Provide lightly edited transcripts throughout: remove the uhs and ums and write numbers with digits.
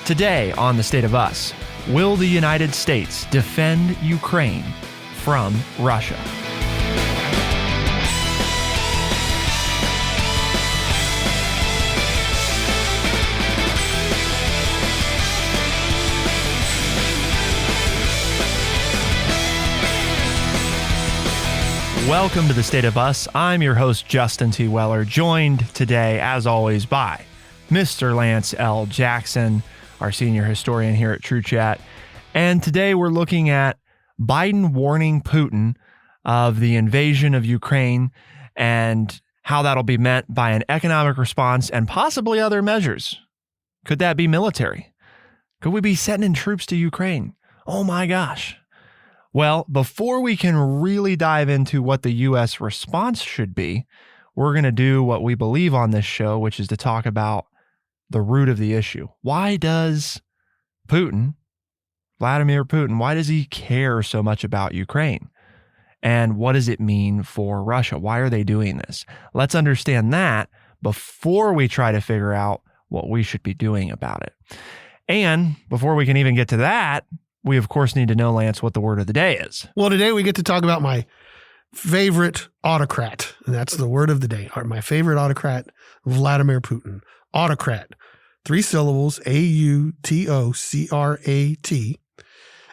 Today on The State of Us, will the United States defend Ukraine from Russia? Welcome to The State of Us. I'm your host, Justin T. Weller, joined today, as always, by Mr. Lance L. Jackson, our senior historian here at True Chat. And today we're looking at Biden warning Putin of the invasion of Ukraine and how that'll be met by an economic response and possibly other measures. Could that be military? Could we be sending troops to Ukraine? Oh my gosh. Well, before we can really dive into what the U.S. response should be, we're going to do what we believe on this show, which is to talk about the root of the issue. Why does Putin, Vladimir Putin, why does he care so much about Ukraine? And what does it mean for Russia? Why are they doing this? Let's understand that before we try to figure out what we should be doing about it. And before we can even get to that, we, of course, need to know, Lance, what the word of the day is. Well, today we get to talk about my favorite autocrat, and that's the word of the day. My favorite autocrat, Vladimir Putin. Autocrat, 3 syllables, A-U-T-O-C-R-A-T,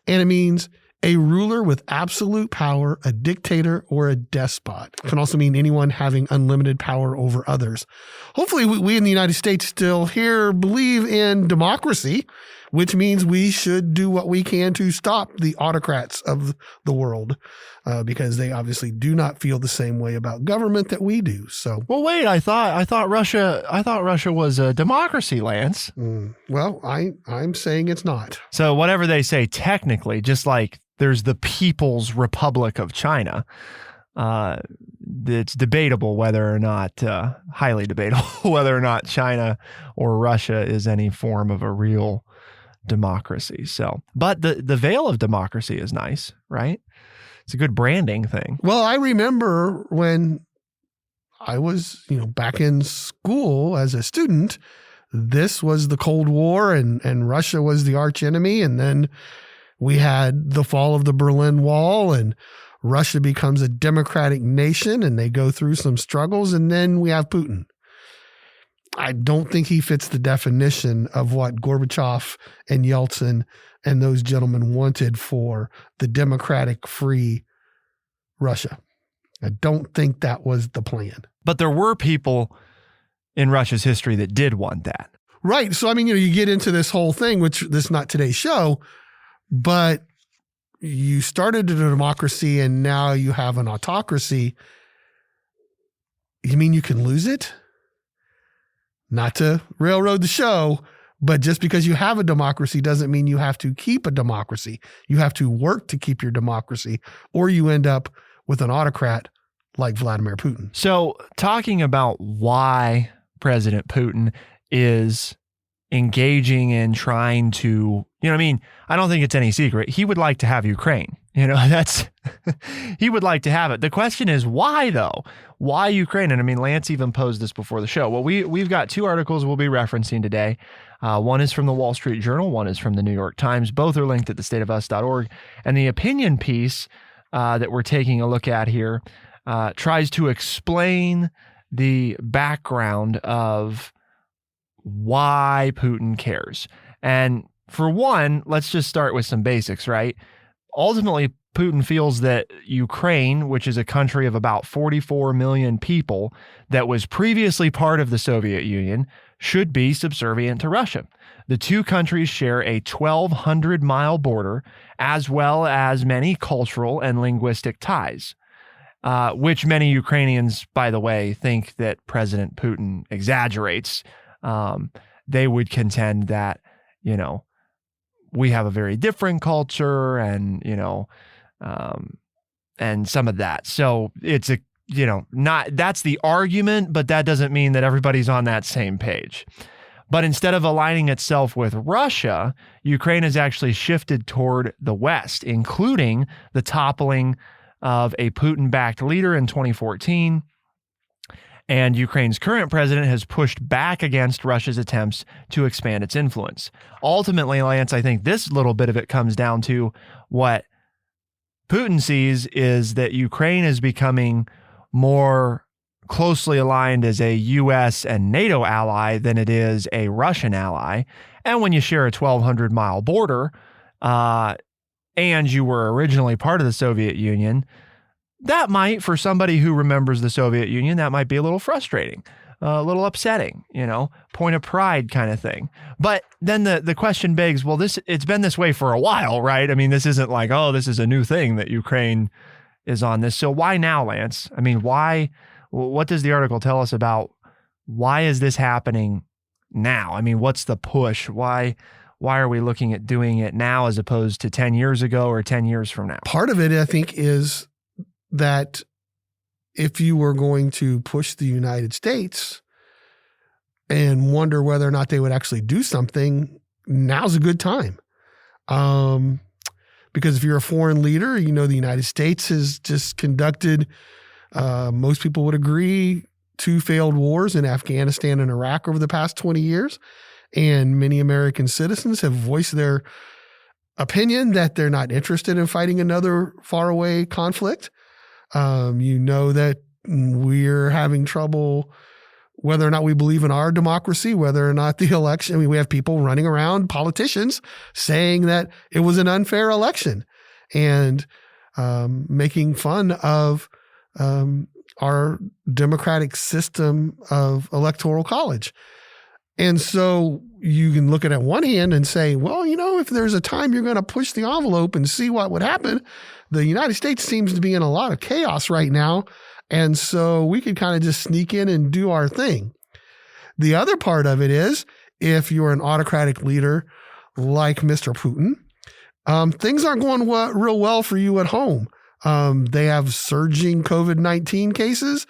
and it means a ruler with absolute power, a dictator, or a despot. It can also mean anyone having unlimited power over others. Hopefully, we in the United States still here believe in democracy, which means we should do what we can to stop the autocrats of the world, because they obviously do not feel the same way about government that we do. So, well, wait, I thought Russia was a democracy, Lance. Well, I'm saying it's not. So whatever they say, technically, just like there's the People's Republic of China, it's debatable whether or not, highly debatable, whether or not China or Russia is any form of a real democracy. So, but the veil of democracy is nice, right? It's a good branding thing. Well, I remember when I was, back in school as a student, this was the Cold War and Russia was the arch enemy. And then we had the fall of the Berlin Wall and Russia becomes a democratic nation and they go through some struggles. And then we have Putin. I don't think he fits the definition of what Gorbachev and Yeltsin and those gentlemen wanted for the democratic, free Russia. I don't think that was the plan. But there were people in Russia's history that did want that. Right. So, you get into this whole thing, which this is not today's show, but you started a democracy and now you have an autocracy. You mean you can lose it? Not to railroad the show, but just because you have a democracy doesn't mean you have to keep a democracy. You have to work to keep your democracy, or you end up with an autocrat like Vladimir Putin. So talking about why President Putin is engaging in trying to, I don't think it's any secret. He would like to have Ukraine. He would like to have it. The question is why though? Why Ukraine? And Lance even posed this before the show. Well, we've got 2 articles we'll be referencing today. One is from the Wall Street Journal. One is from the New York Times. Both are linked at thestateofus.org. And the opinion piece that we're taking a look at here tries to explain the background of why Putin cares. And for one, let's just start with some basics, right? Ultimately, Putin feels that Ukraine, which is a country of about 44 million people that was previously part of the Soviet Union, should be subservient to Russia. The 2 countries share a 1,200-mile border, as well as many cultural and linguistic ties, which many Ukrainians, by the way, think that President Putin exaggerates. They would contend that, we have a very different culture and, and some of that. So it's that's the argument, but that doesn't mean that everybody's on that same page. But instead of aligning itself with Russia, Ukraine has actually shifted toward the West, including the toppling of a Putin-backed leader in 2014 And Ukraine's current president has pushed back against Russia's attempts to expand its influence. Ultimately, Lance, I think this little bit of it comes down to what Putin sees is that Ukraine is becoming more closely aligned as a U.S. and NATO ally than it is a Russian ally. And when you share a 1,200-mile border, and you were originally part of the Soviet Union, that might, for somebody who remembers the Soviet Union, that might be a little frustrating, a little upsetting, point of pride kind of thing. But then the question begs, well, it's been this way for a while, right? I mean, this isn't like, oh, this is a new thing that Ukraine is on this. So why now, Lance? I mean, why? What does the article tell us about why is this happening now? I mean, what's the push? Why are we looking at doing it now as opposed to 10 years ago or 10 years from now? Part of it, I think, is that if you were going to push the United States and wonder whether or not they would actually do something, now's a good time. Because if you're a foreign leader, the United States has just conducted, most people would agree, 2 failed wars in Afghanistan and Iraq over the past 20 years. And many American citizens have voiced their opinion that they're not interested in fighting another faraway conflict. That we're having trouble whether or not we believe in our democracy, whether or not the election, we have people running around, politicians, saying that it was an unfair election and making fun of our democratic system of electoral college. And so you can look at it on one hand and say, well, if there's a time you're going to push the envelope and see what would happen, the United States seems to be in a lot of chaos right now. And so we could kind of just sneak in and do our thing. The other part of it is, if you're an autocratic leader like Mr. Putin, things aren't going real well for you at home. They have surging COVID-19 cases.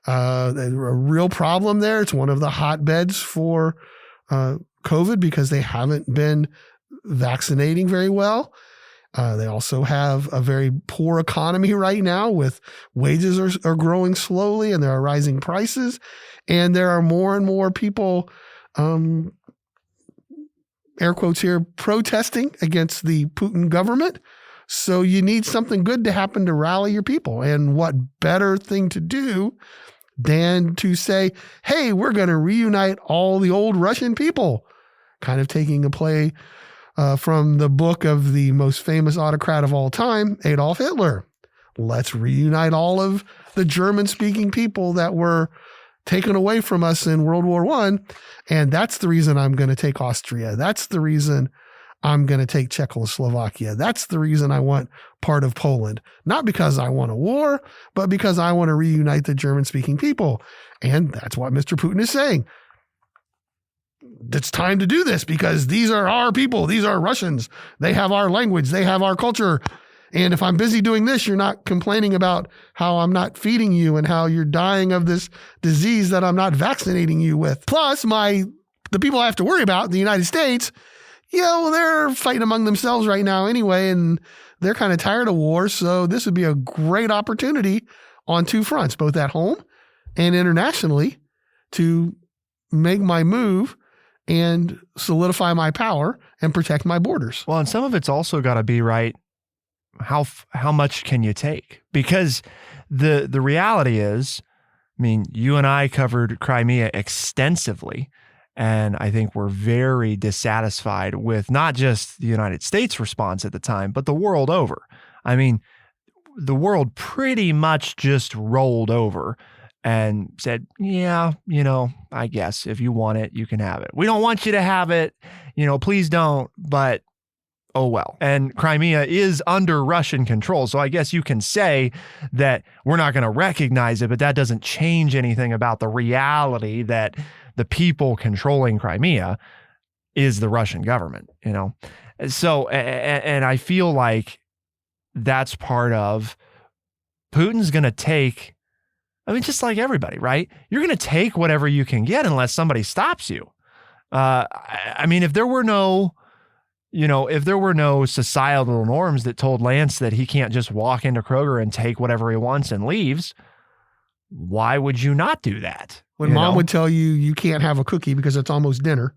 A real problem there. It's one of the hotbeds for COVID because they haven't been vaccinating very well. They also have a very poor economy right now with wages are growing slowly and there are rising prices. And there are more and more people, air quotes here, protesting against the Putin government. So you need something good to happen to rally your people. And what better thing to do than to say, hey, we're going to reunite all the old Russian people, kind of taking a play from the book of the most famous autocrat of all time, Adolf Hitler. Let's reunite all of the German-speaking people that were taken away from us in World War I. And that's the reason I'm going to take Austria. That's the reason I'm going to take Czechoslovakia. That's the reason I want part of Poland. Not because I want a war, but because I want to reunite the German-speaking people. And that's what Mr. Putin is saying. It's time to do this because these are our people. These are Russians. They have our language. They have our culture. And if I'm busy doing this, you're not complaining about how I'm not feeding you and how you're dying of this disease that I'm not vaccinating you with. Plus, the people I have to worry about in the United States, they're fighting among themselves right now anyway, and they're kind of tired of war. So this would be a great opportunity on 2 fronts, both at home and internationally, to make my move and solidify my power and protect my borders. Well, and some of it's also got to be right. How much can you take? Because the reality is, you and I covered Crimea extensively. And I think we're very dissatisfied with not just the United States response at the time, but the world over. The world pretty much just rolled over and said, yeah, I guess if you want it, you can have it. We don't want you to have it, please don't, but oh well. And Crimea is under Russian control. So I guess you can say that we're not going to recognize it, but that doesn't change anything about the reality that the people controlling Crimea is the Russian government, So, and I feel like that's part of Putin's going to take, just like everybody, right? You're going to take whatever you can get unless somebody stops you. If there were no, societal norms that told Lance that he can't just walk into Kroger and take whatever he wants and leaves, why would you not do that? When mom would tell you you can't have a cookie because it's almost dinner,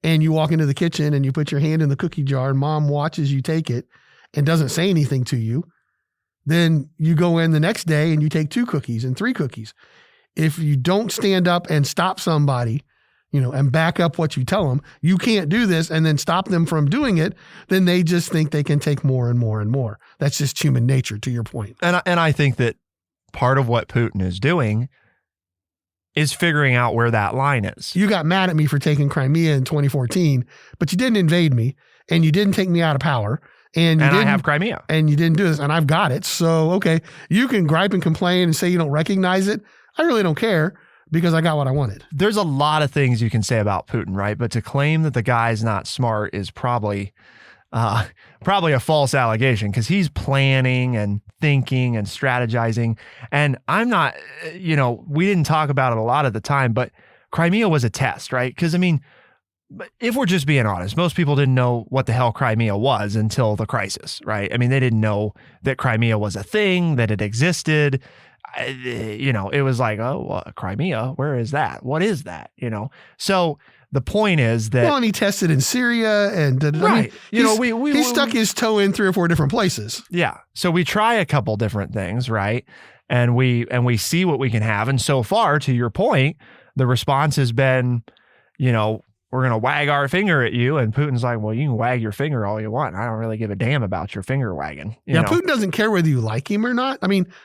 and you walk into the kitchen and you put your hand in the cookie jar and mom watches you take it and doesn't say anything to you, then you go in the next day and you take 2 cookies and 3 cookies. If you don't stand up and stop somebody, and back up what you tell them, you can't do this, and then stop them from doing it, then they just think they can take more and more and more. That's just human nature, to your point. And I think that part of what Putin is doing is figuring out where that line is. You got mad at me for taking Crimea in 2014, but you didn't invade me, and you didn't take me out of power. And I have Crimea. And you didn't do this, and I've got it. So, okay, you can gripe and complain and say you don't recognize it. I really don't care, because I got what I wanted. There's a lot of things you can say about Putin, right? But to claim that the guy's not smart is probably a false allegation, because he's planning and thinking and strategizing. And I'm not, we didn't talk about it a lot at the time, but Crimea was a test, right? Because, if we're just being honest, most people didn't know what the hell Crimea was until the crisis, right? They didn't know that Crimea was a thing, that it existed. It was like, Crimea, where is that? What is that? So the point is that. Well, and he tested in Syria and right. He stuck his toe in 3 or 4 different places. Yeah. So we try a couple different things, right? And we see what we can have. And so far, to your point, the response has been, we're going to wag our finger at you. And Putin's like, well, you can wag your finger all you want. I don't really give a damn about your finger wagging. Putin doesn't care whether you like him or not.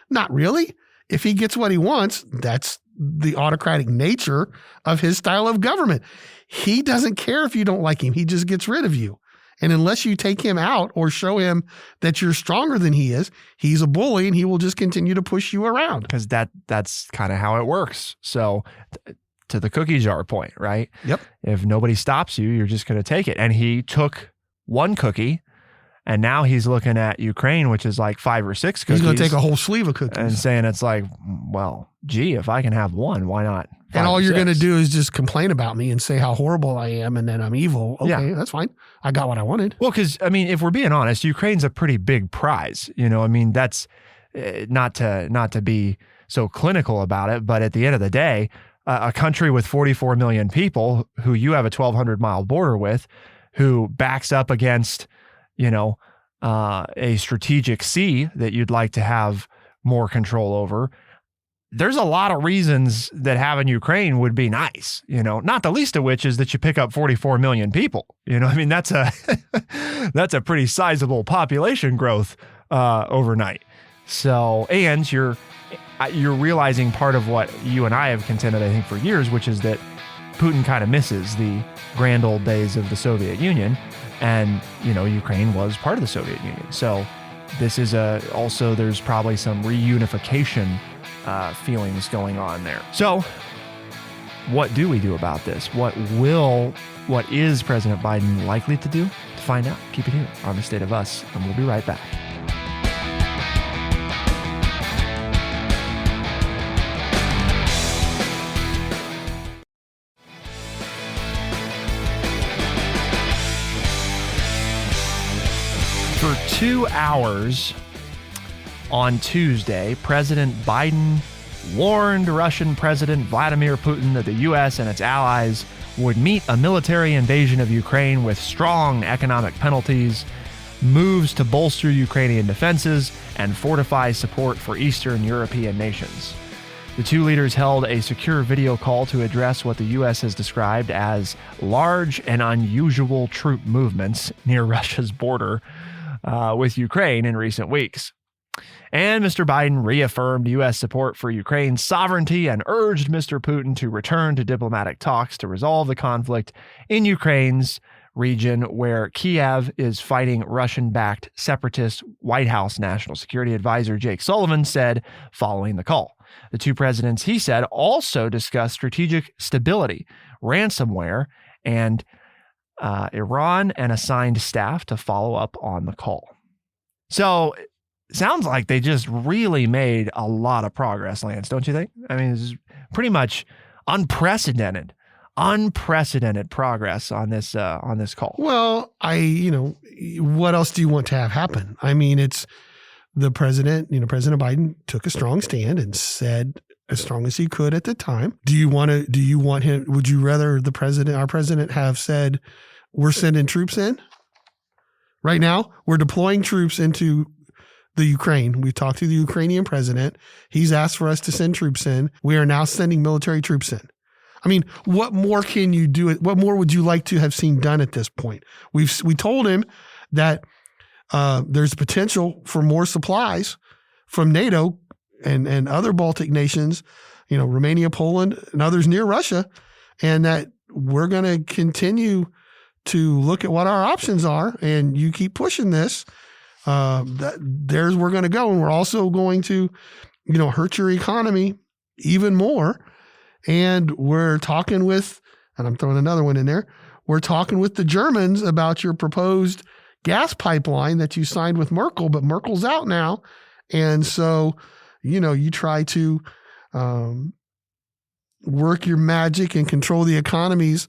Not really. If he gets what he wants, that's the autocratic nature of his style of government. He doesn't care if you don't like him. He just gets rid of you. And unless you take him out or show him that you're stronger than he is, he's a bully, and he will just continue to push you around. Because that's kind of how it works. So to the cookie jar point, right? Yep. If nobody stops you, you're just going to take it. And he took 1 cookie, and now he's looking at Ukraine, which is like 5 or 6 cookies. He's going to take a whole sleeve of cookies. And saying it's like, well, gee, if I can have 1, why not 5 and all or you're 6? going to do is just complain about me and say how horrible I am, and then I'm evil. Okay, that's fine. I got what I wanted. Well, because, if we're being honest, Ukraine's a pretty big prize. That's not to be so clinical about it, but at the end of the day, a country with 44 million people who you have a 1,200-mile border with, who backs up against, a strategic sea that you'd like to have more control over. There's a lot of reasons that having Ukraine would be nice, not the least of which is that you pick up 44 million people. That's a pretty sizable population growth overnight. So, and you're realizing part of what you and I have contended, I think, for years, which is that Putin kind of misses the grand old days of the Soviet Union. And, Ukraine was part of the Soviet Union. So this is also there's probably some reunification feelings going on there. So what do we do about this? What is President Biden likely to do? To find out, keep it here on The State of Us, and we'll be right back. For 2 hours on Tuesday, President Biden warned Russian President Vladimir Putin that the U.S. and its allies would meet a military invasion of Ukraine with strong economic penalties, moves to bolster Ukrainian defenses, and fortify support for Eastern European nations. The 2 leaders held a secure video call to address what the U.S. has described as large and unusual troop movements near Russia's border with Ukraine in recent weeks. And Mr. Biden reaffirmed U.S. support for Ukraine's sovereignty and urged Mr. Putin to return to diplomatic talks to resolve the conflict in Ukraine's region, where Kiev is fighting Russian-backed separatist White House National Security Advisor Jake Sullivan said following the call. The 2 presidents, he said, also discussed strategic stability, ransomware, and Iran, and assigned staff to follow up on the call. So it sounds like they just really made a lot of progress, Lance, don't you think? This is pretty much unprecedented progress on this call. Well, what else do you want to have happen? It's the president, President Biden took a strong stand and said as strong as he could at the time. Do you want him, would you rather our president have said, we're sending troops in right now? We're deploying troops into the Ukraine. We talked to the Ukrainian president. He's asked for us to send troops in. We are now sending military troops in. I mean, what more can you do? What more would you like to have seen done at this point? We told him that there's potential for more supplies from NATO and other Baltic nations, Romania, Poland, and others near Russia, and that we're going to continue to look at what our options are, and you keep pushing this. There's we're going to go, and we're also going to, hurt your economy even more. And we're talking with, and I'm throwing another one in there, we're talking with the Germans about your proposed gas pipeline that you signed with Merkel, but Merkel's out now. And so, you try to work your magic and control the economies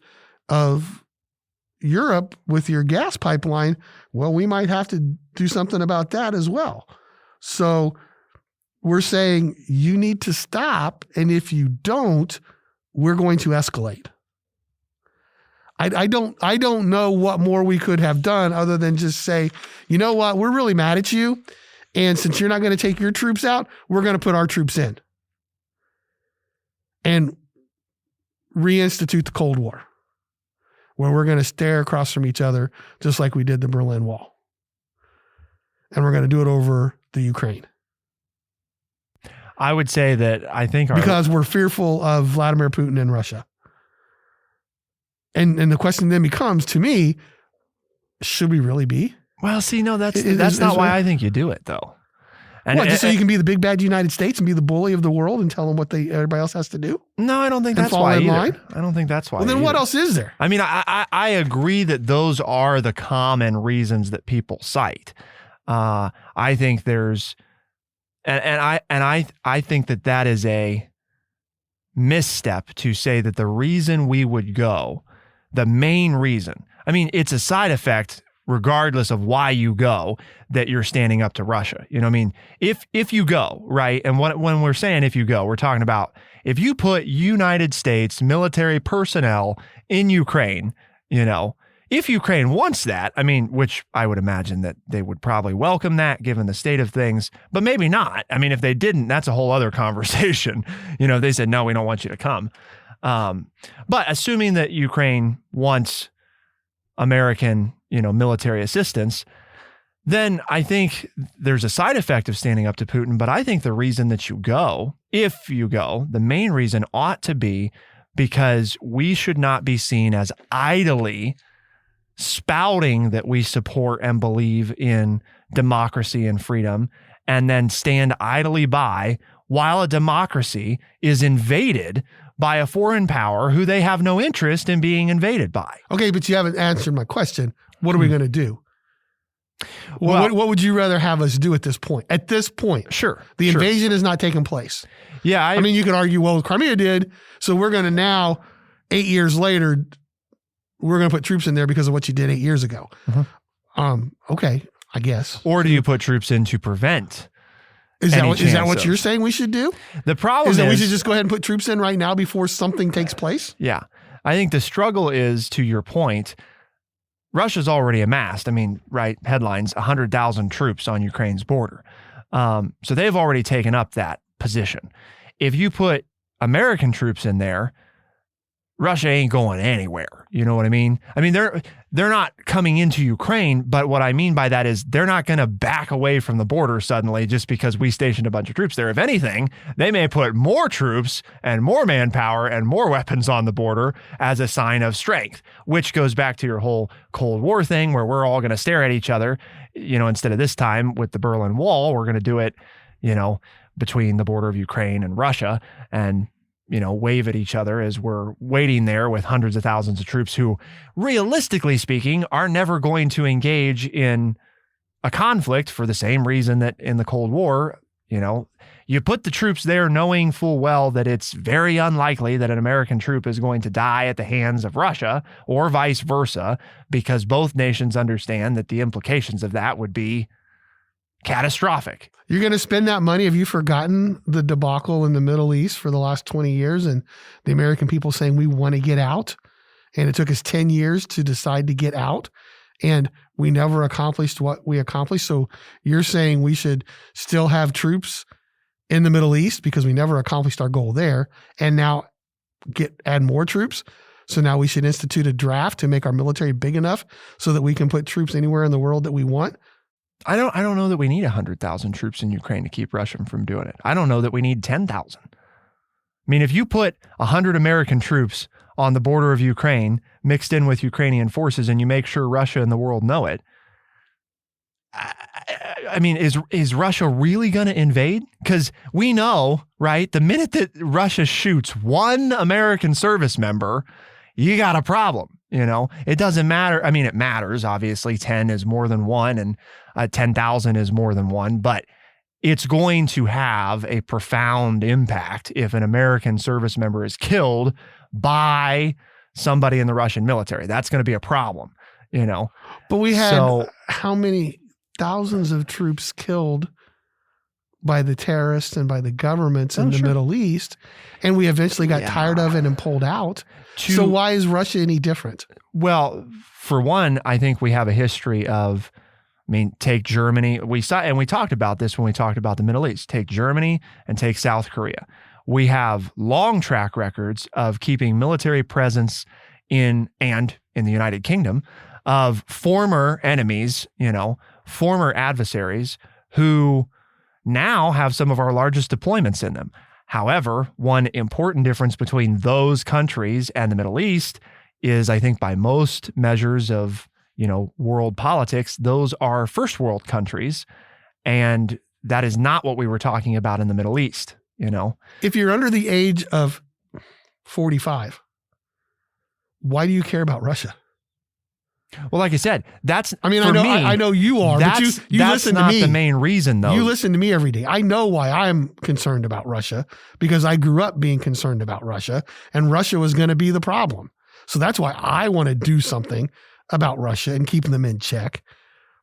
of Europe with your gas pipeline. Well, we might have to do something about that as well. So we're saying you need to stop. And if you don't, we're going to escalate. I don't know what more we could have done other than just say, you know what, we're really mad at you. And since you're not going to take your troops out, we're going to put our troops in and reinstitute the Cold War, where we're going to stare across from each other just like we did the Berlin Wall. And we're going to do it over the Ukraine. I would say that I think because we're fearful of Vladimir Putin and Russia. And the question then becomes, to me, should we really be? Well, see, no, that's not why I think you do it, though. And, just so you can be the big bad United States and be the bully of the world and tell them what everybody else has to do? No, I don't think that's why either. Line? I don't think that's why. Well, then what else is there? I mean, I agree that those are the common reasons that people cite. I think there's, I think that is a misstep to say that the reason we would go, the main reason, I mean, it's a side effect regardless of why you go, that you're standing up to Russia. You know what I mean? If you go, right, and when we're saying if you go, we're talking about if you put United States military personnel in Ukraine, if Ukraine wants that, I mean, which I would imagine that they would probably welcome that given the state of things, but maybe not. I mean, if they didn't, that's a whole other conversation. They said, no, we don't want you to come. But assuming that Ukraine wants American, military assistance, then I think there's a side effect of standing up to Putin. But I think the reason that you go, if you go, the main reason ought to be because we should not be seen as idly spouting that we support and believe in democracy and freedom, and then stand idly by while a democracy is invaded by a foreign power who they have no interest in being invaded by. Okay, but you haven't answered my question. What are we going to do? Well, what would you rather have us do at this point? At this point, sure, the invasion has not taken place. Yeah, I mean, you could argue, well, Crimea did, so we're going to now, 8 years later, we're going to put troops in there because of what you did 8 years ago. Okay, I guess. Or do you put troops in to prevent? Is that what you're saying we should do? The problem is that we should just go ahead and put troops in right now before something takes place? Yeah. I think the struggle is, to your point, Russia's already amassed, headlines, 100,000 troops on Ukraine's border. So they've already taken up that position. If you put American troops in there, Russia ain't going anywhere. You know what I mean? I mean, they're not coming into Ukraine, but what I mean by that is they're not going to back away from the border suddenly just because we stationed a bunch of troops there. If anything, they may put more troops and more manpower and more weapons on the border as a sign of strength, which goes back to your whole Cold War thing where we're all going to stare at each other, instead of this time with the Berlin Wall, we're going to do it, between the border of Ukraine and Russia and wave at each other as we're waiting there with hundreds of thousands of troops who, realistically speaking, are never going to engage in a conflict for the same reason that in the Cold War, you put the troops there knowing full well that it's very unlikely that an American troop is going to die at the hands of Russia or vice versa, because both nations understand that the implications of that would be catastrophic. You're going to spend that money. Have you forgotten the debacle in the Middle East for the last 20 years and the American people saying we want to get out? And it took us 10 years to decide to get out. And we never accomplished what we accomplished. So you're saying we should still have troops in the Middle East because we never accomplished our goal there. And now add more troops. So now we should institute a draft to make our military big enough so that we can put troops anywhere in the world that we want. I don't know that we need 100,000 troops in Ukraine to keep Russia from doing it. I don't know that we need 10,000. I mean, if you put 100 American troops on the border of Ukraine mixed in with Ukrainian forces and you make sure Russia and the world know it, I mean, is Russia really going to invade? Because we know, right, the minute that Russia shoots one American service member, you got a problem. It doesn't matter. I mean, it matters. Obviously, 10 is more than one and 10,000 is more than one, but it's going to have a profound impact if an American service member is killed by somebody in the Russian military. That's going to be a problem, But we had how many thousands of troops killed by the terrorists and by the governments in the Middle East, and we eventually got tired of it and pulled out. So why is Russia any different? Well, for one, I think we have a history of, take Germany. We talked about this when we talked about the Middle East. Take Germany and take South Korea. We have long track records of keeping military presence in the United Kingdom of former enemies, former adversaries who now have some of our largest deployments in them. However, one important difference between those countries and the Middle East is, I think, by most measures of, world politics, those are first world countries. And that is not what we were talking about in the Middle East, If you're under the age of 45, why do you care about Russia? Well, like I said, I know you are, but you listen to me. That's not the main reason, though. You listen to me every day. I know why I'm concerned about Russia because I grew up being concerned about Russia and Russia was going to be the problem. So that's why I want to do something about Russia and keep them in check.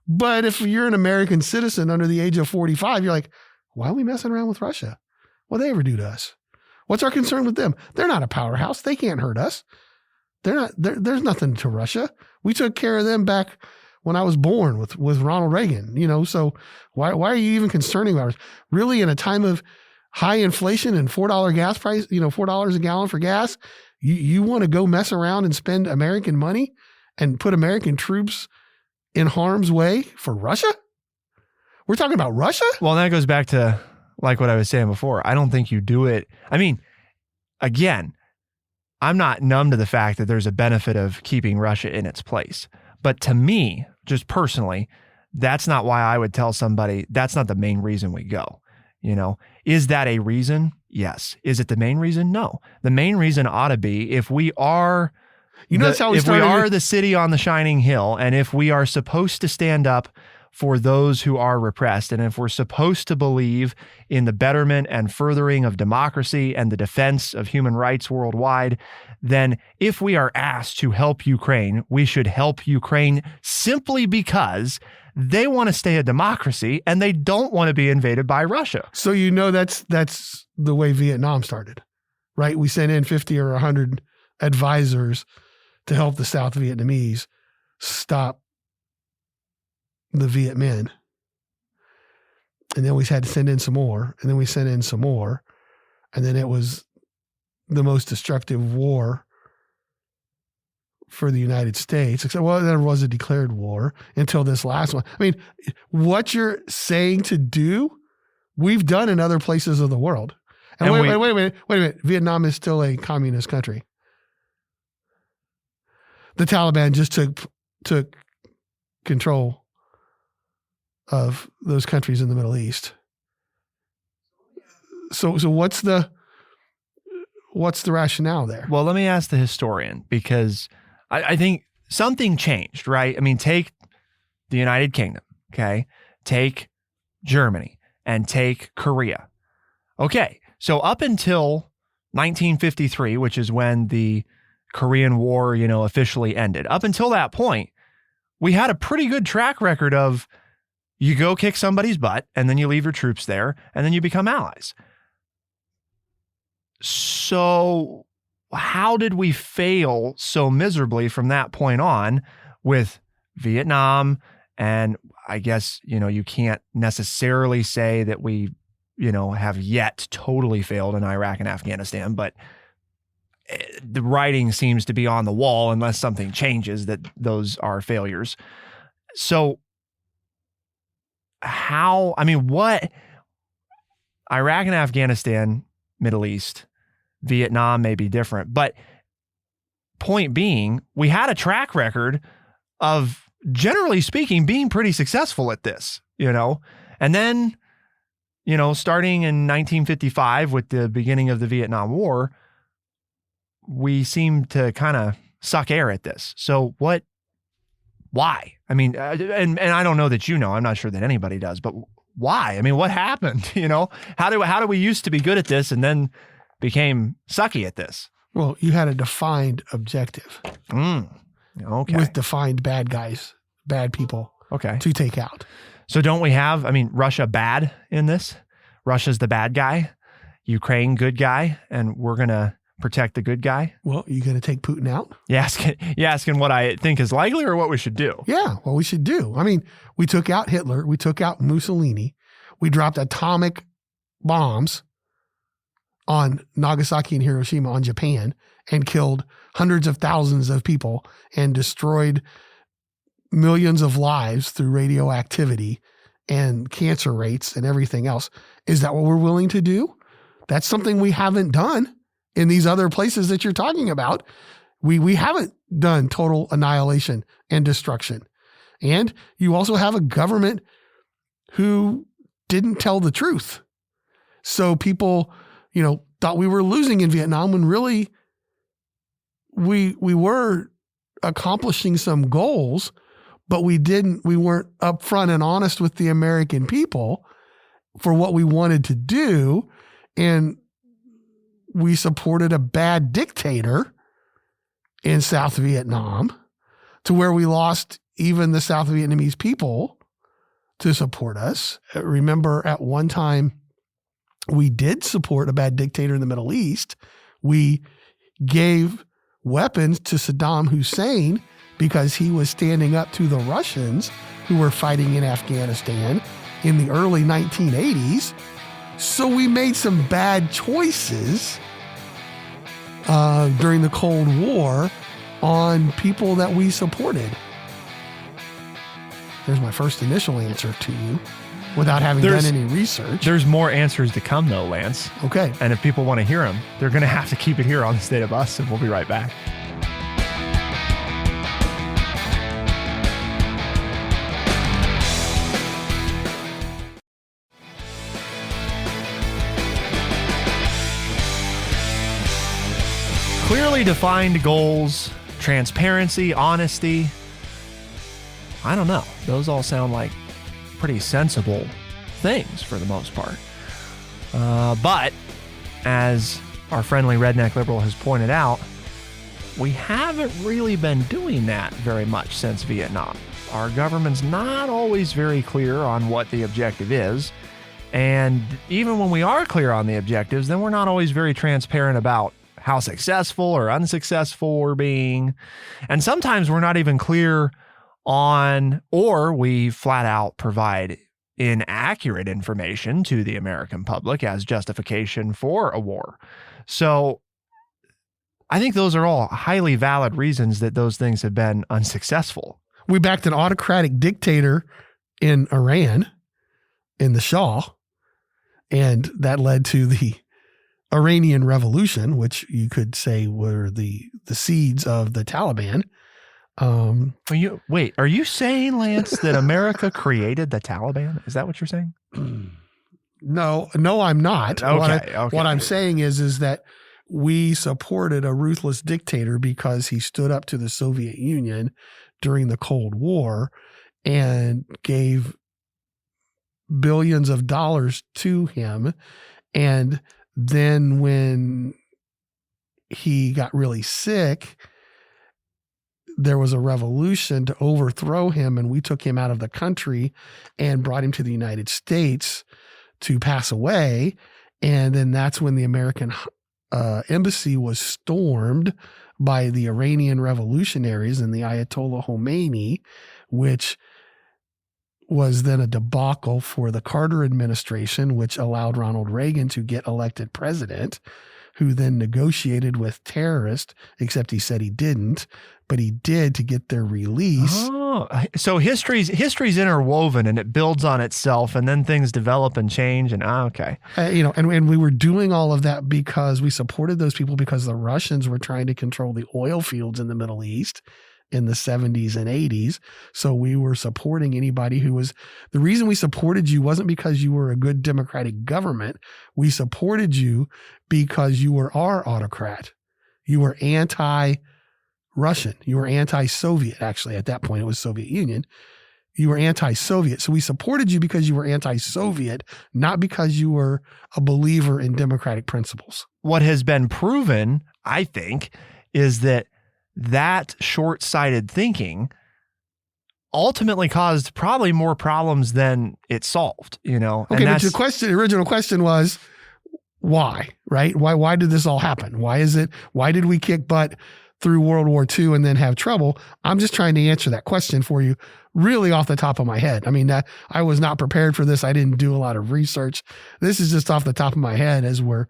But if you're an American citizen under the age of 45, you're like, why are we messing around with Russia? What do they ever do to us? What's our concern with them? They're not a powerhouse. They can't hurt us. There's nothing to Russia. We took care of them back when I was born with Ronald Reagan, so why are you even concerning about us? Really, in a time of high inflation and $4 gas price, $4 a gallon for gas, you want to go mess around and spend American money and put American troops in harm's way for Russia? We're talking about Russia? Well, that goes back to like what I was saying before. I don't think you do it. Again, I'm not numb to the fact that there's a benefit of keeping Russia in its place. But to me, just personally, that's not why I would tell somebody that's not the main reason we go. Is that a reason? Yes. Is it the main reason? No. The main reason ought to be if we are the city on the shining hill, and if we are supposed to stand up for those who are repressed, and if we're supposed to believe in the betterment and furthering of democracy and the defense of human rights worldwide, then if we are asked to help Ukraine, we should help Ukraine simply because they want to stay a democracy and they don't want to be invaded by Russia. So that's the way Vietnam started, right? We sent in 50 or 100 advisors to help the South Vietnamese stop the Viet Minh. And then we had to send in some more, and then we sent in some more. And then it was the most destructive war for the United States, except, there was a declared war until this last one. What you're saying to do, we've done in other places of the world. And wait a minute. Vietnam is still a communist country. The Taliban just took control of those countries in the Middle East. So what's the rationale there? Well, let me ask the historian, because I think something changed, right? Take the United Kingdom, okay? Take Germany and take Korea. Okay, so up until 1953, which is when the Korean War, officially ended, up until that point, we had a pretty good track record of, You go kick somebody's butt, and then you leave your troops there, and then you become allies. So how did we fail so miserably from that point on with Vietnam? And I guess, you can't necessarily say that we, have yet totally failed in Iraq and Afghanistan, but the writing seems to be on the wall unless something changes that those are failures. So what Iraq and Afghanistan, Middle East, Vietnam may be different, but point being, we had a track record of, generally speaking, being pretty successful at this, and then, starting in 1955 with the beginning of the Vietnam War, we seem to kind of suck air at this. So why? I mean, and I don't know that I'm not sure that anybody does, but why? I mean, what happened? How do we used to be good at this and then became sucky at this? Well, you had a defined objective. Okay. With defined bad guys, bad people to take out. So don't we have, Russia bad in this? Russia's the bad guy, Ukraine good guy, and we're going to protect the good guy? Well, you going to take Putin out? You asking what I think is likely or what we should do? Yeah, what we should do. We took out Hitler. We took out Mussolini. We dropped atomic bombs on Nagasaki and Hiroshima on Japan and killed hundreds of thousands of people and destroyed millions of lives through radioactivity and cancer rates and everything else. Is that what we're willing to do? That's something we haven't done in these other places that you're talking about. We haven't done total annihilation and destruction. And you also have a government who didn't tell the truth. So people, thought we were losing in Vietnam when really we were accomplishing some goals, but we weren't upfront and honest with the American people for what we wanted to do. And we supported a bad dictator in South Vietnam to where we lost even the South Vietnamese people to support us. Remember, at one time, we did support a bad dictator in the Middle East. We gave weapons to Saddam Hussein because he was standing up to the Russians who were fighting in Afghanistan in the early 1980s. So we made some bad choices during the Cold War on people that we supported. There's my first initial answer to you without having done any research. There's more answers to come though, Lance. Okay. And if people want to hear them, they're going to have to keep it here on The State of Us, and we'll be right back. Clearly defined goals, transparency, honesty. I don't know. Those all sound like pretty sensible things for the most part. But as our friendly redneck liberal has pointed out, we haven't really been doing that very much since Vietnam. Our government's not always very clear on what the objective is. And even when we are clear on the objectives, then we're not always very transparent about how successful or unsuccessful we're being. And sometimes we're not even clear on, or we flat out provide inaccurate information to the American public as justification for a war. So I think those are all highly valid reasons that those things have been unsuccessful. We backed an autocratic dictator in Iran, in the Shah, and that led to the Iranian Revolution, which you could say were the seeds of the Taliban. Are you saying, Lance, that America created the Taliban? Is that what you're saying? No, I'm not. Okay, What I'm saying is that we supported a ruthless dictator because he stood up to the Soviet Union during the Cold War and gave billions of dollars to him. And then when he got really sick, there was a revolution to overthrow him, and we took him out of the country and brought him to the United States to pass away. And then that's when the American embassy was stormed by the Iranian revolutionaries and the Ayatollah Khomeini, which was then a debacle for the Carter administration, which allowed Ronald Reagan to get elected president, who then negotiated with terrorists, except he said he didn't, but he did to get their release. Oh, so history's interwoven and it builds on itself, and then things develop and change. And okay, and we were doing all of that because we supported those people because the Russians were trying to control the oil fields in the Middle East in the 70s and 80s. So we were supporting anybody who was, the reason we supported you wasn't because you were a good democratic government. We supported you because you were our autocrat. You were anti-Russian. You were anti-Soviet. Actually, at that point, it was Soviet Union. You were anti-Soviet. So we supported you because you were anti-Soviet, not because you were a believer in democratic principles. What has been proven, I think, is that short-sighted thinking ultimately caused probably more problems than it solved, Okay, and but the original question was, why, right? Why did this all happen? Why did we kick butt through World War II and then have trouble? I'm just trying to answer that question for you really off the top of my head. I mean, I was not prepared for this. I didn't do a lot of research. This is just off the top of my head as we're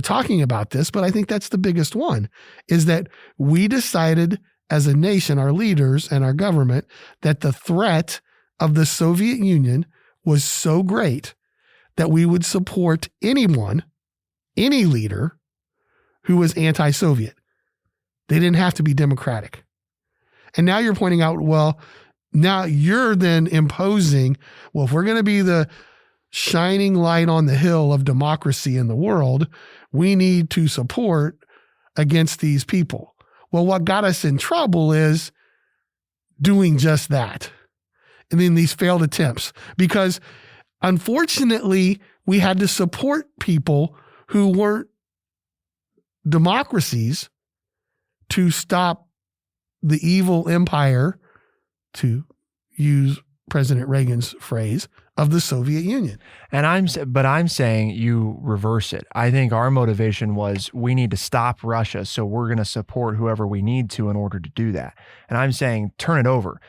talking about this, but I think that's the biggest one, is that we decided as a nation, our leaders and our government, that the threat of the Soviet Union was so great that we would support anyone, any leader who was anti-Soviet. They didn't have to be democratic. And now you're pointing out, well, now you're then imposing, well, if we're going to be the shining light on the hill of democracy in the world, we need to support against these people. Well, what got us in trouble is doing just that. And then these failed attempts, because unfortunately, we had to support people who weren't democracies to stop the evil empire, to use President Reagan's phrase, of the Soviet Union. But I'm saying you reverse it. I think our motivation was we need to stop Russia, so we're going to support whoever we need to in order to do that. And I'm saying turn it over.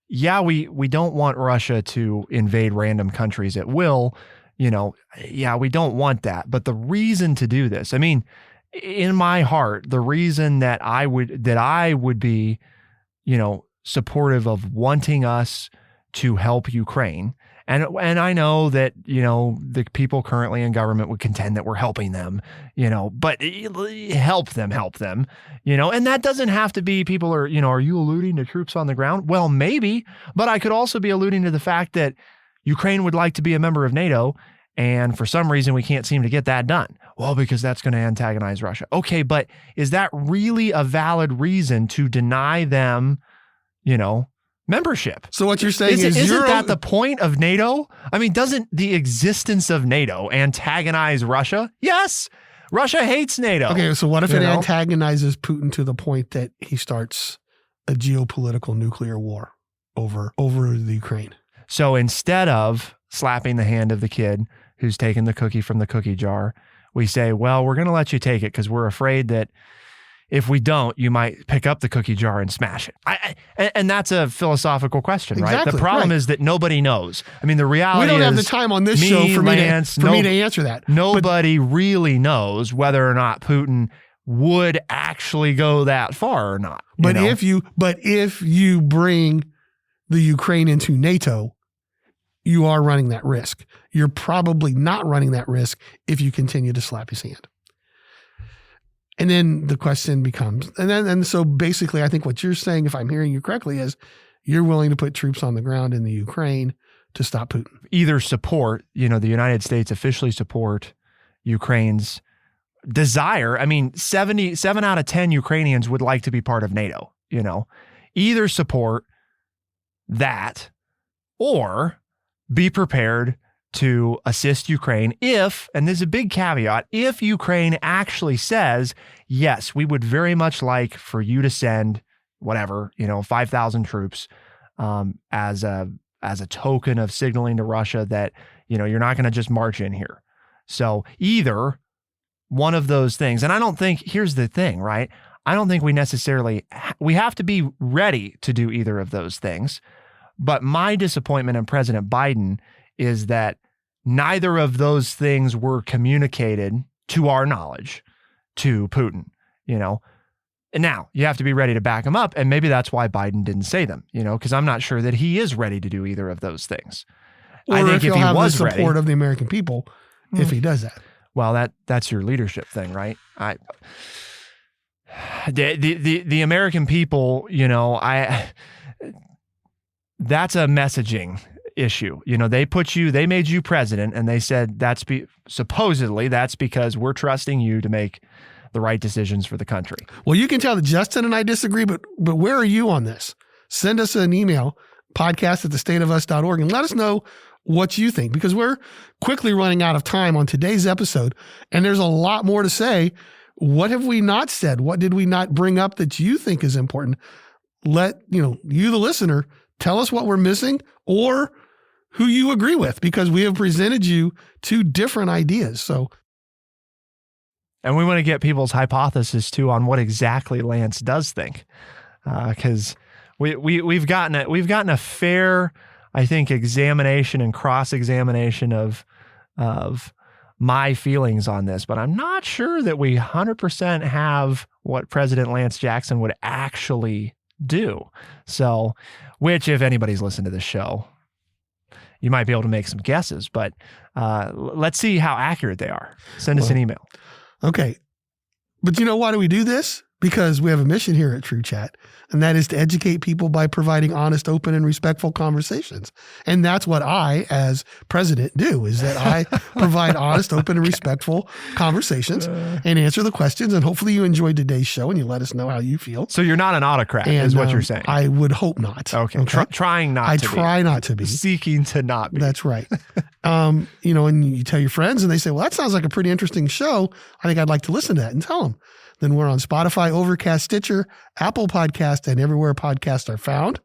Yeah, we don't want Russia to invade random countries at will. Yeah, we don't want that. But the reason to do this, I mean, in my heart, the reason that I would be, supportive of wanting us to help Ukraine. And I know that, the people currently in government would contend that we're helping them, but help them, and that doesn't have to be people are you alluding to troops on the ground? Well, maybe, but I could also be alluding to the fact that Ukraine would like to be a member of NATO, and for some reason we can't seem to get that done. Well, because that's going to antagonize Russia. Okay, but is that really a valid reason to deny them, membership? So what you're saying isn't that the point of NATO? I mean, doesn't the existence of NATO antagonize Russia? Yes. Russia hates NATO. Okay, so what if it antagonizes Putin to the point that he starts a geopolitical nuclear war over the Ukraine? So instead of slapping the hand of the kid who's taken the cookie from the cookie jar, we say, well, we're going to let you take it because we're afraid that if we don't, you might pick up the cookie jar and smash it. And that's a philosophical question, right? Exactly, the problem is that nobody knows. I mean, the reality is we don't have the time on this show for me to answer that. Nobody really knows whether or not Putin would actually go that far or not. But if you bring the Ukraine into NATO, you are running that risk. You're probably not running that risk if you continue to slap his hand. And then the question becomes, and so basically, I think what you're saying, if I'm hearing you correctly, is you're willing to put troops on the ground in the Ukraine to stop Putin. Either support, the United States officially support Ukraine's desire. I mean, 7 out of 10 Ukrainians would like to be part of NATO, either support that or be prepared to assist Ukraine if, and there's a big caveat, if Ukraine actually says, yes, we would very much like for you to send whatever, 5,000 troops as a token of signaling to Russia that, you're not going to just march in here. So either one of those things, and I don't think, here's the thing, right? I don't think we have to be ready to do either of those things. But my disappointment in President Biden is that neither of those things were communicated to our knowledge to Putin, And now you have to be ready to back him up. And maybe that's why Biden didn't say them, because I'm not sure that he is ready to do either of those things. Or I think if he was the support ready, of the American people, if he does that. Well, that's your leadership thing, right? The American people, that's a messaging issue. They made you president, and they said supposedly that's because we're trusting you to make the right decisions for the country. Well, you can tell that Justin and I disagree, but where are you on this? Send us an email, podcast@thestateofus.org, and let us know what you think, because we're quickly running out of time on today's episode, and there's a lot more to say. What have we not said? What did we not bring up that you think is important? Let you, the listener, tell us what we're missing or who you agree with, because we have presented you two different ideas. So, and we want to get people's hypothesis too on what exactly Lance does think, because we've gotten a fair, I think, examination and cross-examination of my feelings on this, but I'm not sure that we 100% have what President Lance Jackson would actually do. So, which, if anybody's listened to this show, you might be able to make some guesses, but let's see how accurate they are. Send us an email. Okay. But why do we do this? Because we have a mission here at True Chat, and that is to educate people by providing honest, open, and respectful conversations. And that's what I, as president, do, is that I provide honest, open, and respectful conversations and answer the questions. And hopefully you enjoyed today's show and you let us know how you feel. So you're not an autocrat, is what you're saying. I would hope not. Okay. Trying not to be. I try not to be. Seeking to not be. That's right. And you tell your friends and they say, well, that sounds like a pretty interesting show. I think I'd like to listen to that, and tell them. Then we're on Spotify, Overcast, Stitcher, Apple Podcast, and everywhere podcasts are found.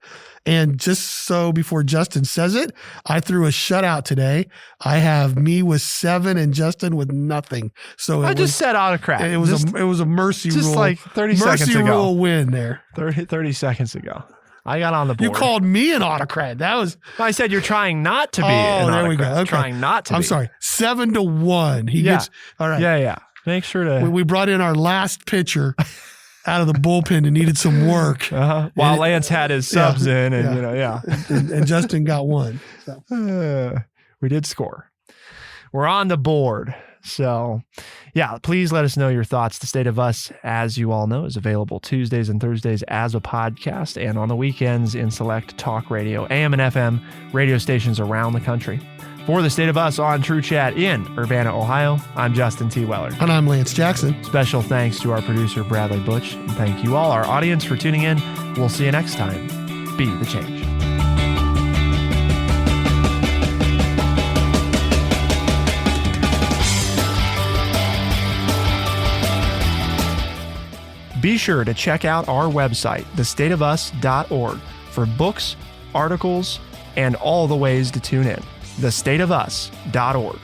And just so before Justin says it, I threw a shutout today. I have me with 7 and Justin with nothing. So I just said autocrat. It was a mercy rule. Just like 30 seconds ago. Mercy rule win there. 30 seconds ago. I got on the board. You called me an autocrat. That was. I said you're trying not to be an autocrat. There we go. Okay. Trying not to be. I'm sorry. 7-1. He gets. All right. Yeah. Make sure to. We brought in our last pitcher out of the bullpen and needed some work. While Lance had his subs in, and and Justin got one. So. We did score. We're on the board. So, please let us know your thoughts. The State of Us, as you all know, is available Tuesdays and Thursdays as a podcast, and on the weekends in select talk radio, AM and FM radio stations around the country. For The State of Us on True Chat in Urbana, Ohio, I'm Justin T. Weller. And I'm Lance Jackson. Special thanks to our producer, Bradley Butch. And thank you all, our audience, for tuning in. We'll see you next time. Be the change. Be sure to check out our website, thestateofus.org, for books, articles, and all the ways to tune in. thestateofus.org.